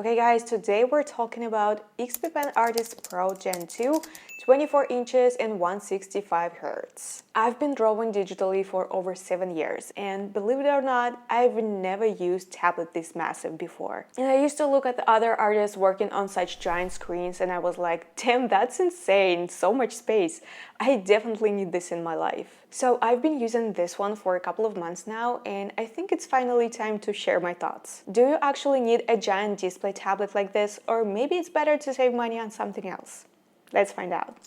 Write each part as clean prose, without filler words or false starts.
Okay guys, today we're talking about XPPen Artist Pro Gen 2, 24 inches and 165 Hz. I've been drawing digitally for over 7 years and believe it or not, I've never used tablet this massive before. And I used to look at the other artists working on such giant screens and I was like, damn, that's insane, so much space. I definitely need this in my life. So I've been using this one for a couple of months now and I think it's finally time to share my thoughts. Do you actually need a giant display tablet like this, or maybe it's better to save money on something else? Let's find out.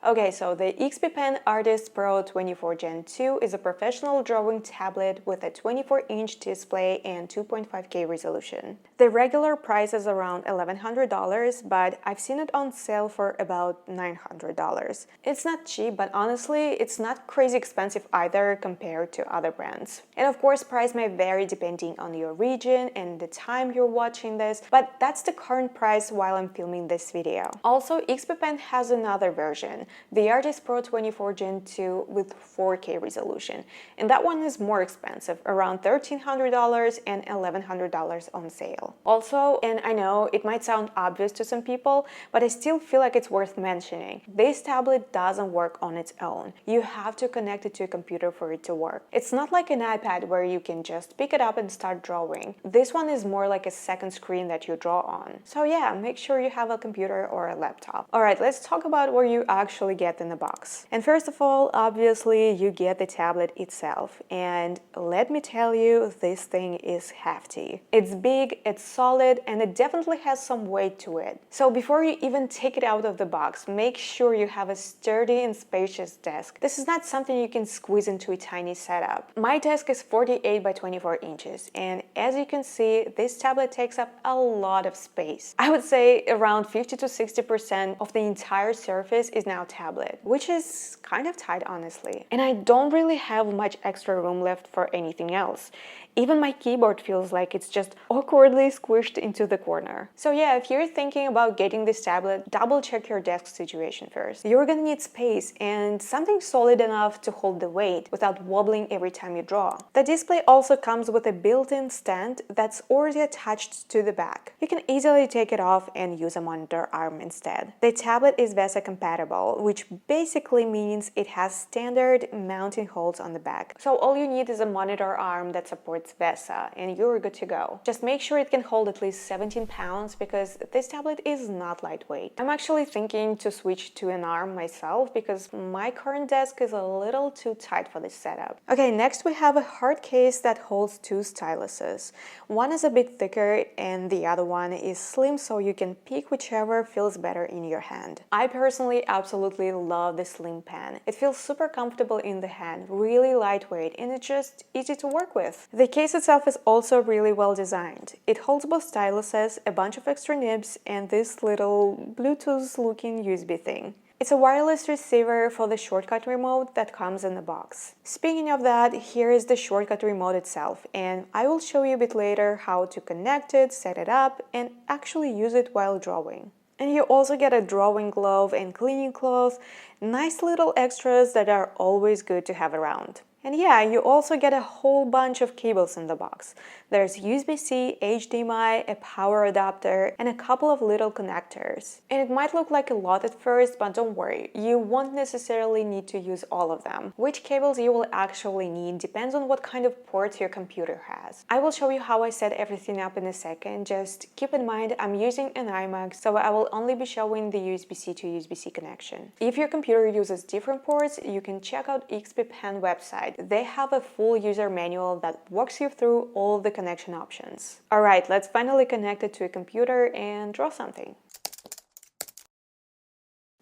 Okay, so the XPPen Artist Pro 24 Gen 2 is a professional drawing tablet with a 24-inch display and 2.5K resolution. The regular price is around $1,100, but I've seen it on sale for about $900. It's not cheap, but honestly, it's not crazy expensive either compared to other brands. And of course, price may vary depending on your region and the time you're watching this, but that's the current price while I'm filming this video. Also, XPPen has another version, the Artist Pro 24 Gen 2 with 4K resolution, and that one is more expensive, around $1,300 and $1,100 on sale. Also, and I know it might sound obvious to some people, but I still feel like it's worth mentioning, this tablet doesn't work on its own. You have to connect it to a computer for it to work. It's not like an iPad where you can just pick it up and start drawing. This one is more like a second screen that you draw on. So yeah, make sure you have a computer or a laptop. Alright, let's talk about what you actually get in the box. And first of all, obviously you get the tablet itself, and let me tell you, this thing is hefty. It's big, it's solid, and it definitely has some weight to it. So before you even take it out of the box, make sure you have a sturdy and spacious desk. This is not something you can squeeze into a tiny setup. My desk is 48 by 24 inches, and as you can see, this tablet takes up a lot of space. I would say around 50 to 60% of the entire surface is now tablet, which is kind of tight honestly. And I don't really have much extra room left for anything else. Even my keyboard feels like it's just awkwardly squished into the corner. So yeah, if you're thinking about getting this tablet, double check your desk situation first. You're gonna need space and something solid enough to hold the weight without wobbling every time you draw. The display also comes with a built-in stand that's already attached to the back. You can easily take it off and use a monitor arm instead. The tablet is VESA compatible, which basically means it has standard mounting holes on the back. So all you need is a monitor arm that supports VESA and you're good to go. Just make sure it can hold at least 17 pounds because this tablet is not lightweight. I'm actually thinking to switch to an arm myself because my current desk is a little too tight for this setup. Okay, next we have a hard case that holds two styluses. One is a bit thicker and the other one is slim, so you can pick whichever feels better in your hand. I personally absolutely love the slim pen. It feels super comfortable in the hand, really lightweight, and it's just easy to work with. The case itself is also really well designed. It holds both styluses, a bunch of extra nibs, and this little Bluetooth-looking USB thing. It's a wireless receiver for the shortcut remote that comes in the box. Speaking of that, here is the shortcut remote itself, and I will show you a bit later how to connect it, set it up, and actually use it while drawing. And you also get a drawing glove and cleaning cloth, nice little extras that are always good to have around. And yeah, you also get a whole bunch of cables in the box. There's USB-C, HDMI, a power adapter, and a couple of little connectors. And it might look like a lot at first, but don't worry, you won't necessarily need to use all of them. Which cables you will actually need depends on what kind of ports your computer has. I will show you how I set everything up in a second, just keep in mind I'm using an iMac, so I will only be showing the USB-C to USB-C connection. If your computer uses different ports, you can check out XPPen website. They have a full user manual that walks you through all the connection options. Alright, let's finally connect it to a computer and draw something.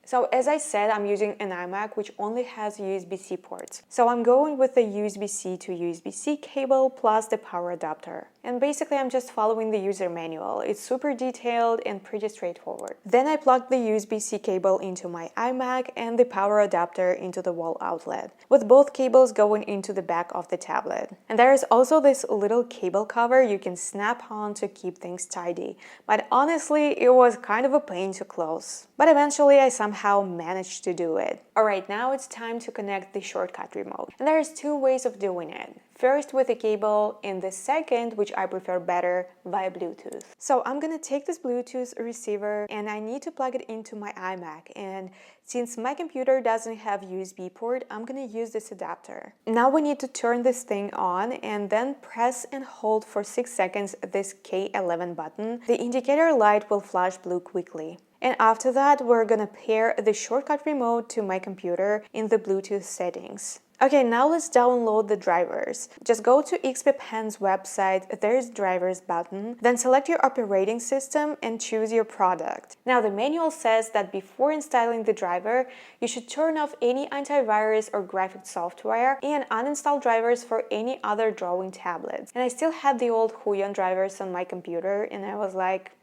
So as I said, I'm using an iMac which only has USB-C ports. So I'm going with the USB-C to USB-C cable plus the power adapter. And basically I'm just following the user manual. It's super detailed and pretty straightforward. Then I plugged the USB-C cable into my iMac and the power adapter into the wall outlet, with both cables going into the back of the tablet. And there is also this little cable cover you can snap on to keep things tidy. But honestly, it was kind of a pain to close. But eventually I somehow somehow managed to do it. Alright, now it's time to connect the shortcut remote. And there's two ways of doing it. First with a cable, and the second, which I prefer better, via Bluetooth. So I'm gonna take this Bluetooth receiver and I need to plug it into my iMac. And since my computer doesn't have USB port, I'm gonna use this adapter. Now we need to turn this thing on and then press and hold for 6 seconds this K11 button. The indicator light will flash blue quickly. And after that, we're gonna pair the shortcut remote to my computer in the Bluetooth settings. Okay, now let's download the drivers. Just go to XPPen's website, there's drivers button, then select your operating system and choose your product. Now the manual says that before installing the driver, you should turn off any antivirus or graphics software and uninstall drivers for any other drawing tablets. And I still had the old Huion drivers on my computer and I was like,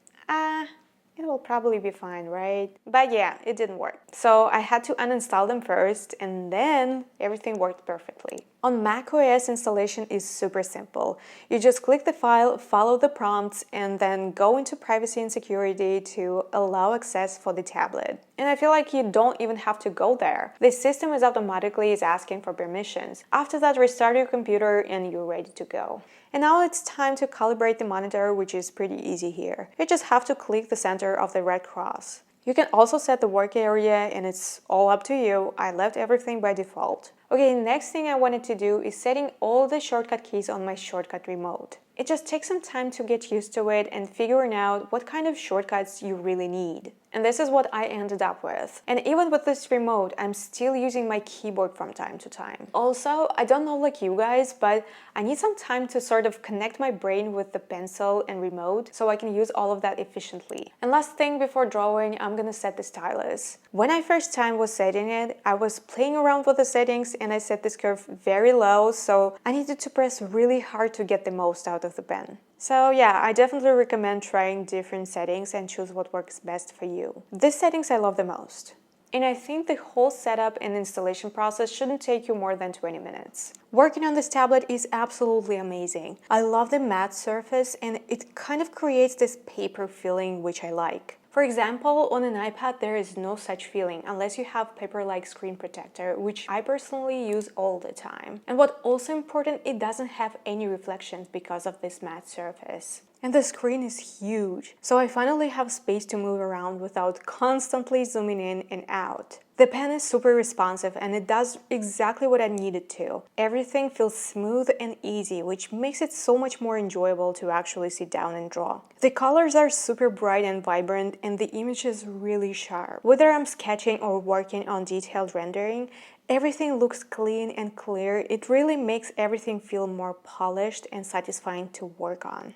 it will probably be fine, right? But yeah, it didn't work. So I had to uninstall them first and then everything worked perfectly. On macOS, installation is super simple. You just click the file, follow the prompts, and then go into privacy and security to allow access for the tablet. And I feel like you don't even have to go there. The system is automatically asking for permissions. After that, restart your computer and you're ready to go. And now it's time to calibrate the monitor, which is pretty easy here. You just have to click the center of the red cross. You can also set the work area and it's all up to you. I left everything by default. Okay, next thing I wanted to do is setting all the shortcut keys on my shortcut remote. It just takes some time to get used to it and figuring out what kind of shortcuts you really need. And this is what I ended up with. And even with this remote, I'm still using my keyboard from time to time. Also, I don't know like you guys, but I need some time to sort of connect my brain with the pencil and remote so I can use all of that efficiently. And last thing before drawing, I'm gonna set the stylus. When I first time was setting it, I was playing around with the settings and I set this curve very low, so I needed to press really hard to get the most out of the pen. So yeah, I definitely recommend trying different settings and choose what works best for you. These settings I love the most. And I think the whole setup and installation process shouldn't take you more than 20 minutes. Working on this tablet is absolutely amazing. I love the matte surface and it kind of creates this paper feeling which I like. For example, on an iPad there is no such feeling unless you have paper-like screen protector, which I personally use all the time. And what's also important, it doesn't have any reflections because of this matte surface. And the screen is huge, so I finally have space to move around without constantly zooming in and out. The pen is super responsive and it does exactly what I needed to. Everything feels smooth and easy, which makes it so much more enjoyable to actually sit down and draw. The colors are super bright and vibrant and the image is really sharp. Whether I'm sketching or working on detailed rendering, everything looks clean and clear. It really makes everything feel more polished and satisfying to work on.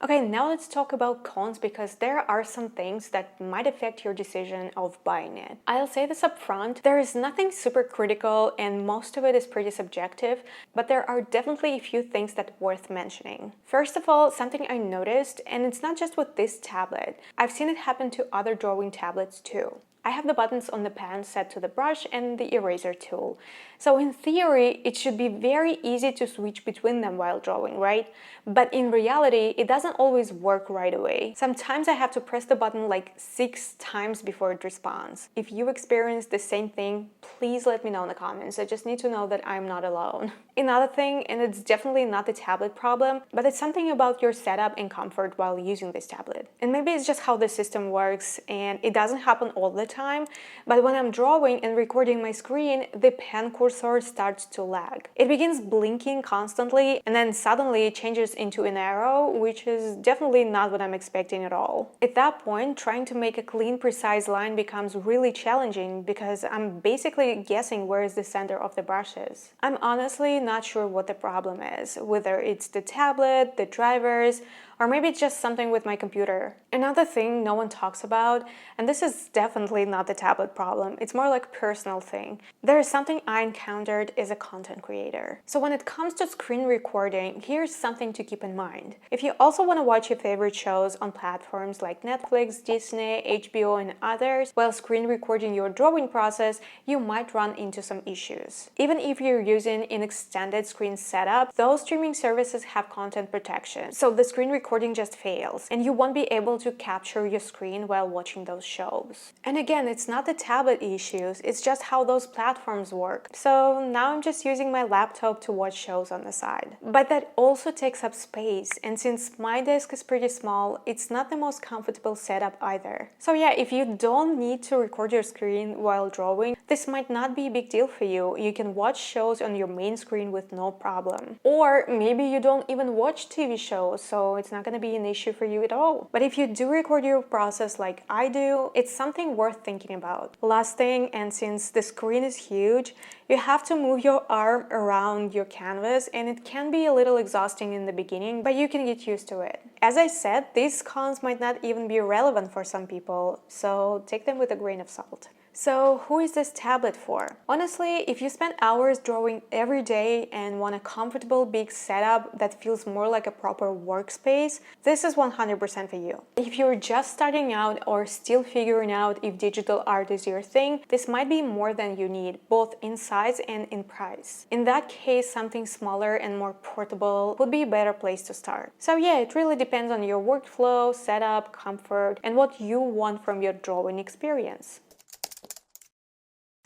Okay, now let's talk about cons because there are some things that might affect your decision of buying it. I'll say this up front, there is nothing super critical and most of it is pretty subjective, but there are definitely a few things that are worth mentioning. First of all, something I noticed, and it's not just with this tablet, I've seen it happen to other drawing tablets too. I have the buttons on the pen set to the brush and the eraser tool. So in theory, it should be very easy to switch between them while drawing, right? But in reality, it doesn't always work right away. Sometimes I have to press the button like 6 times before it responds. If you experience the same thing, please let me know in the comments. I just need to know that I'm not alone. Another thing, and it's definitely not the tablet problem, but it's something about your setup and comfort while using this tablet. And maybe it's just how the system works and it doesn't happen all the time, but when I'm drawing and recording my screen, the pen cursor starts to lag. It begins blinking constantly and then suddenly it changes into an arrow, which is definitely not what I'm expecting at all. At that point, trying to make a clean, precise line becomes really challenging because I'm basically guessing where is the center of the brush is. I'm honestly not sure what the problem is, whether it's the tablet, the drivers, or maybe it's just something with my computer. Another thing no one talks about, and this is definitely not the tablet problem, it's more like a personal thing. There is something I encountered as a content creator. So when it comes to screen recording, here's something to keep in mind. If you also want to watch your favorite shows on platforms like Netflix, Disney, HBO, and others, while screen recording your drawing process, you might run into some issues. Even if you're using an external extended screen setup, those streaming services have content protection, so the screen recording just fails, and you won't be able to capture your screen while watching those shows. And again, it's not the tablet issues, it's just how those platforms work. So now I'm just using my laptop to watch shows on the side. But that also takes up space, and since my desk is pretty small, it's not the most comfortable setup either. So yeah, if you don't need to record your screen while drawing, this might not be a big deal for you. You can watch shows on your main screen with no problem. Or maybe you don't even watch TV shows, so it's not going to be an issue for you at all. But if you do record your process like I do, it's something worth thinking about. Last thing, and since the screen is huge, you have to move your arm around your canvas, and it can be a little exhausting in the beginning, but you can get used to it. As I said, these cons might not even be relevant for some people, so take them with a grain of salt. So who is this tablet for? Honestly, if you spend hours drawing every day and want a comfortable big setup that feels more like a proper workspace, this is 100% for you. If you're just starting out or still figuring out if digital art is your thing, this might be more than you need, both in size and in price. In that case, something smaller and more portable would be a better place to start. So yeah, it really depends on your workflow, setup, comfort, and what you want from your drawing experience.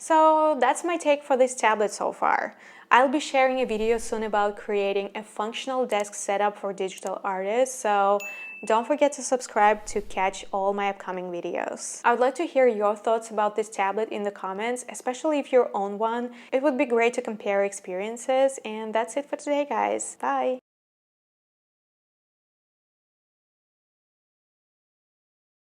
So that's my take for this tablet so far. I'll be sharing a video soon about creating a functional desk setup for digital artists, so don't forget to subscribe to catch all my upcoming videos. I would like to hear your thoughts about this tablet in the comments, especially if you own one. It would be great to compare experiences, and that's it for today, guys. Bye!